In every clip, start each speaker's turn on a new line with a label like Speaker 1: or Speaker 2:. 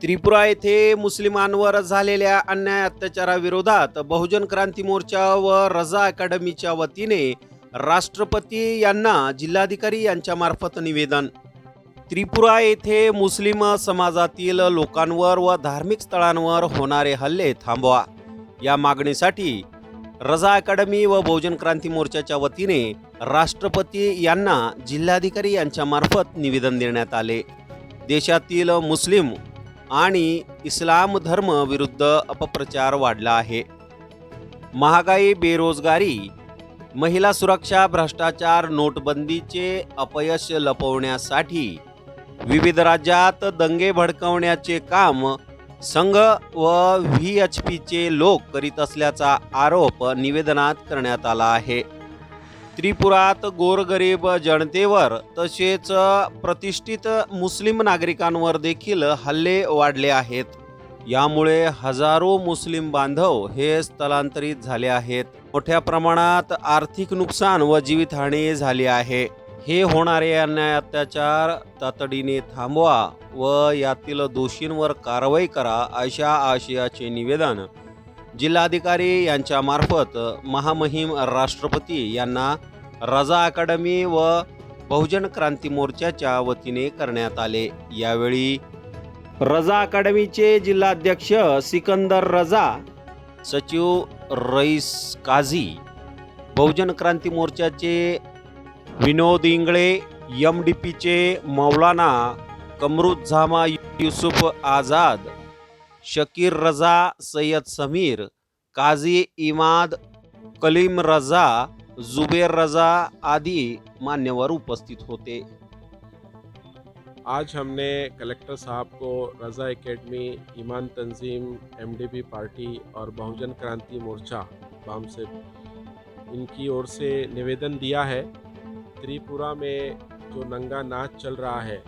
Speaker 1: त्रिपुरा येथे मुस्लिमांवर झालेल्या अन्याय अत्याचाराविरोधात बहुजन क्रांती मोर्चा व रजा अकॅडमीच्या वतीने राष्ट्रपती यांना जिल्हाधिकारी यांच्या मार्फत निवेदन. त्रिपुरा येथे मुस्लिम समाजातील लोकांवर व धार्मिक स्थळांवर होणारे हल्ले थांबवा या मागणीसाठी रजा अकॅडमी व बहुजन क्रांती मोर्चाच्या वतीने राष्ट्रपती यांना जिल्हाधिकारी यांच्या मार्फत निवेदन देण्यात आले. देशातील मुस्लिम आणि इस्लाम धर्म विरुद्ध अपप्रचार वाढला आहे. महागाई, बेरोजगारी, महिला सुरक्षा, भ्रष्टाचार, नोटबंदीचे अपयश लपवण्यासाठी विविध राज्यात दंगे भडकवण्याचे काम संघ व व्हीएचपीचे लोक करीत असल्याचा आरोप निवेदनात करण्यात आला आहे. त्रिपुरात गोरगरीब जनतेवर तसेच प्रतिष्ठित मुस्लिम नागरिकांवर देखील हल्ले वाढले आहेत. यामुळे हजारो मुस्लिम बांधव हे स्थलांतरित झाले आहेत. मोठ्या प्रमाणात आर्थिक नुकसान व जीवितहानी झाली आहे. हे होणारे अन्याय अत्याचार तातडीने थांबवा व यातील दोषींवर कारवाई करा अशा आशयाचे निवेदन जिल्हाधिकारी यांच्या मार्फत महामहिम राष्ट्रपती यांना रजा अकॅडमी व बहुजन क्रांती मोर्चाच्या वतीने करण्यात आले. यावेळी रजा अकॅडमीचे जिल्हाध्यक्ष सिकंदर रजा, सचिव रईस काझी, बहुजन क्रांती मोर्चाचे विनोद इंगळे, एमडीपीचे मौलाना कमरुज्जामा युसुफ आझाद, शकीर रजा, सय्यद समीर, काजी इमाद, कलीम रजा, जुबेर रजा आदि मान्यवर उपस्थित होते.
Speaker 2: आज हमने कलेक्टर साहब को रज़ा एकेडमी, ईमान तंजीम, एमडीपी पार्टी और बहुजन क्रांति मोर्चा बाम से इनकी ओर से निवेदन दिया है. त्रिपुरा में जो नंगा नाच चल रहा है,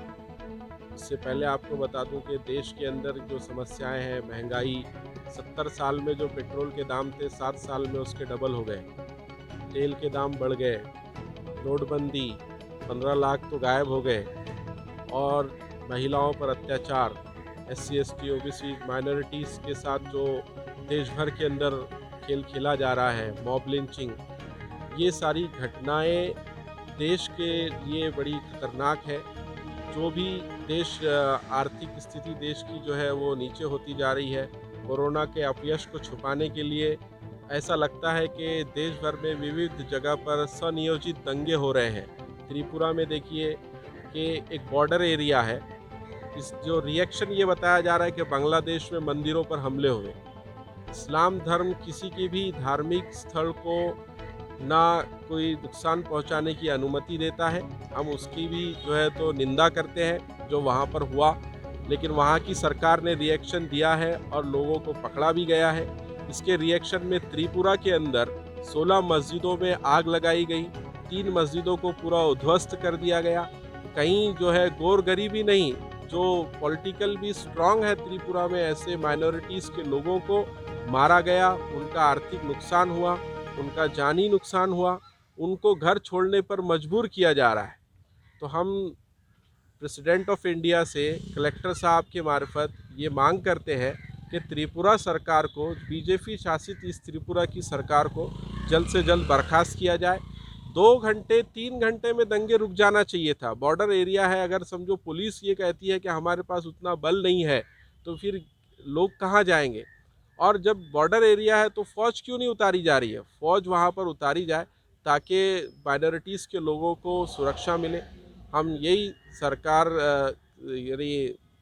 Speaker 2: इससे पहले आपको बता दूं कि देश के अंदर जो समस्याएं हैं, महंगाई, 70 साल में जो पेट्रोल के दाम थे 7 साल में उसके डबल हो गए, तेल के दाम बढ़ गए, नोटबंदी, 15 लाख तो गायब हो गए, और महिलाओं पर अत्याचार, SC ST OBC माइनॉरिटीज़ के साथ जो देश भर के अंदर खेल खेला जा रहा है, मॉब लिंचिंग, ये सारी घटनाएं देश के लिए बड़ी खतरनाक है. जो भी देश आर्थिक स्थिति देश की जो है वो नीचे होती जा रही है. कोरोना के अपयश को छुपाने के लिए ऐसा लगता है कि देश भर में विविध जगह पर स्वनियोजित दंगे हो रहे हैं. त्रिपुरा में देखिए कि एक बॉर्डर एरिया है. इस जो रिएक्शन ये बताया जा रहा है कि बांग्लादेश में मंदिरों पर हमले हुए. इस्लाम धर्म किसी की भी धार्मिक स्थल को ना कोई नुकसान पहुंचाने की अनुमति देता है. हम उसकी भी जो है तो निंदा करते हैं जो वहां पर हुआ, लेकिन वहां की सरकार ने रिएक्शन दिया है और लोगों को पकड़ा भी गया है. इसके रिएक्शन में त्रिपुरा के अंदर 16 मस्जिदों में आग लगाई गई, 3 मस्जिदों को पूरा उध्वस्त कर दिया गया. कहीं जो है गोर गरीबी नहीं, जो पॉलिटिकल भी स्ट्रांग है त्रिपुरा में, ऐसे माइनॉरिटीज़ के लोगों को मारा गया, उनका आर्थिक नुकसान हुआ, उनका जानी नुकसान हुआ, उनको घर छोड़ने पर मजबूर किया जा रहा है. तो हम प्रेसिडेंट ऑफ इंडिया से कलेक्टर साहब के मार्फत ये मांग करते हैं कि त्रिपुरा सरकार को, बीजेपी शासित इस त्रिपुरा की सरकार को जल्द से जल्द बर्खास्त किया जाए. 2 घंटे 3 घंटे में दंगे रुक जाना चाहिए था. बॉर्डर एरिया है, अगर समझो पुलिस ये कहती है कि हमारे पास उतना बल नहीं है, तो फिर लोग कहाँ जाएंगे. और जब बॉर्डर एरिया है तो फ़ौज क्यों नहीं उतारी जा रही है. फ़ौज वहाँ पर उतारी जाए ताकि माइनॉरिटीज़ के लोगों को सुरक्षा मिले. हम यही सरकार यानी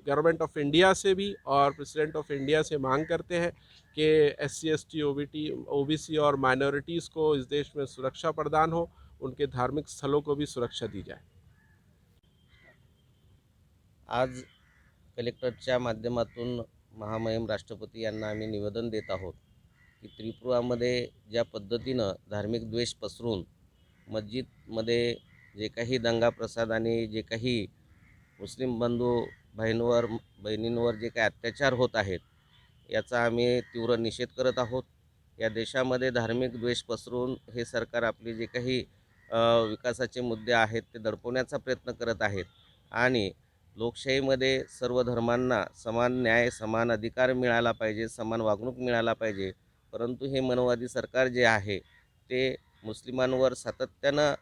Speaker 2: गवर्नमेंट ऑफ इंडिया से भी और प्रेसिडेंट ऑफ इंडिया से मांग करते हैं कि SC ST OBC और माइनॉरिटीज़ को इस देश में सुरक्षा प्रदान हो, उनके धार्मिक स्थलों को भी सुरक्षा दी जाए.
Speaker 3: आज कलेक्टरच्या माध्यमातून महामहिम राष्ट्रपती यांना आम्ही निवेदन देत आहोत की त्रिपुरामध्ये ज्या पद्धतीनं धार्मिक द्वेष पसरून मस्जिदमध्ये जे काही दंगा प्रसाद आणि जे काही मुस्लिम बंधू बहिणींवर जे काही अत्याचार होत आहेत, याचा आम्ही तीव्र निषेध करत आहोत. या देशामध्ये धार्मिक द्वेष पसरून हे सरकार आपले जे काही विकासाचे मुद्दे आहेत ते दडपवण्याचा प्रयत्न करत आहेत आणि लोकशाहीमध्ये सर्व धर्मांना समान न्याय, समान अधिकार मिळाला पाहिजे, समान वागणूक मिळाला पाहिजे. परंतु हे मनोवादी सरकार जे आहे ते मुस्लिमांवर सातत्यानं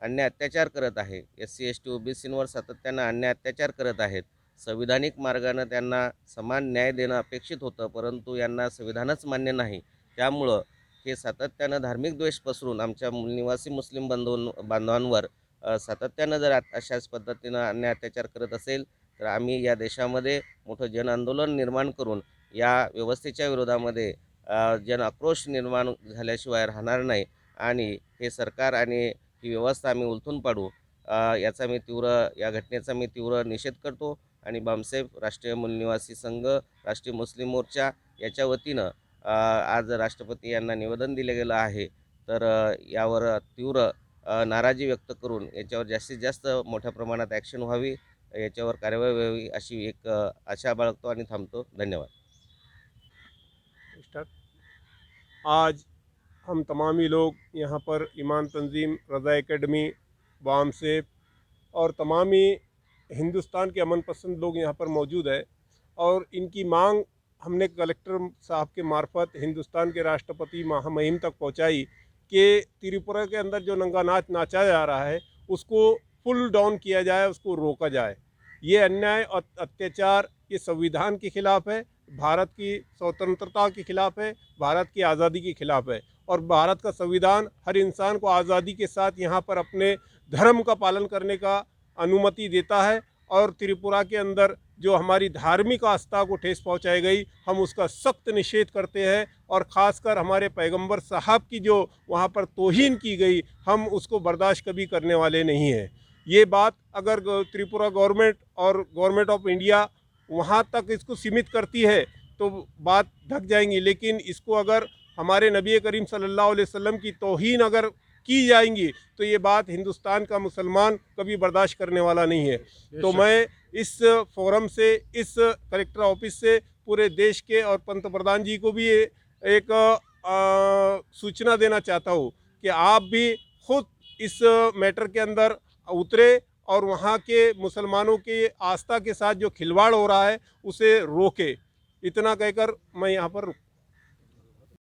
Speaker 3: अन्याय अत्याचार करत आहे. SC ST OBCंवर सातत्यानं अन्याय अत्याचार करत आहेत. संविधानिक मार्गानं त्यांना समान न्याय देणं अपेक्षित होतं, परंतु यांना संविधानच मान्य नाही. त्यामुळं हे सातत्यानं धार्मिक द्वेष पसरून आमच्या मूलनिवासी मुस्लिम बांधवांवर सातत्यानं जर अशाच पद्धतीनं अन्याय अत्याचार करत असेल तर आम्ही या देशामध्ये मोठं जनआंदोलन निर्माण करून या व्यवस्थेच्या विरोधामध्ये जन आक्रोश निर्माण झाल्याशिवाय राहणार नाही आणि हे सरकार आणि ही व्यवस्था आम्ही उलथून पाडू. या घटनेचा मी तीव्र निषेध करतो आणि बामसेफ राष्ट्रीय मूलनिवासी संघ, राष्ट्रीय मुस्लिम मोर्चा याच्या वतीनं आज राष्ट्रपती यांना निवेदन दिले गेलं आहे. तर यावर तीव्र नाराजी व्यक्त करून याच्यावर जास्तीत जास्त मोठ्या प्रमाणात ॲक्शन व्हावी, याच्यावर कार्यवाही व्हावी अशी एक आशा बाळगतो आणि थांबतो. धन्यवाद.
Speaker 4: आज हम तमामी लोग यहाँ पर ईमान तंजीम, रज़ा एकेडमी, बामसेफ और तमामी हिंदुस्तान के अमन पसंद लोग यहाँ पर मौजूद है और इनकी मांग हमने कलेक्टर साहब के मार्फत हिंदुस्तान के राष्ट्रपति महामहिम तक पहुँचाई कि त्रिपुरा के अंदर जो नंगा नाच नाचा जा रहा है उसको फुल डाउन किया जाए, उसको रोका जाए। ये अन्याय और अत्याचार ये संविधान के खिलाफ़ है, भारत की स्वतंत्रता के खिलाफ़ है, भारत की आज़ादी के खिलाफ़ है और भारत का संविधान हर इंसान को आज़ादी के साथ यहाँ पर अपने धर्म का पालन करने का अनुमति देता है। और त्रिपुरा के अंदर जो हमारी धार्मिक आस्था को ठेस पहुँचाई गई, हम उसका सख्त निषेध करते हैं और ख़ासकर हमारे पैगंबर साहब की जो वहाँ पर तौहीन की गई, हम उसको बर्दाश्त कभी करने वाले नहीं हैं। ये बात अगर त्रिपुरा गवर्नमेंट और गवर्नमेंट ऑफ इंडिया वहाँ तक इसको सीमित करती है तो बात ढक जाएंगी, लेकिन इसको अगर हमारे नबी करीम सल्लल्लाहु अलैहि वसल्लम की तौहीन अगर की जाएंगी तो ये बात हिंदुस्तान का मुसलमान कभी बर्दाश्त करने वाला नहीं है। तो मैं इस फोरम से, इस कलेक्टर ऑफिस से पूरे देश के और पंतप्रधान जी को भी एक सूचना देना चाहता हूँ कि आप भी खुद इस मैटर के अंदर उतरे और वहाँ के मुसलमानों के आस्था के साथ जो खिलवाड़ हो रहा है उसे रोके। इतना कहकर मैं यहाँ पर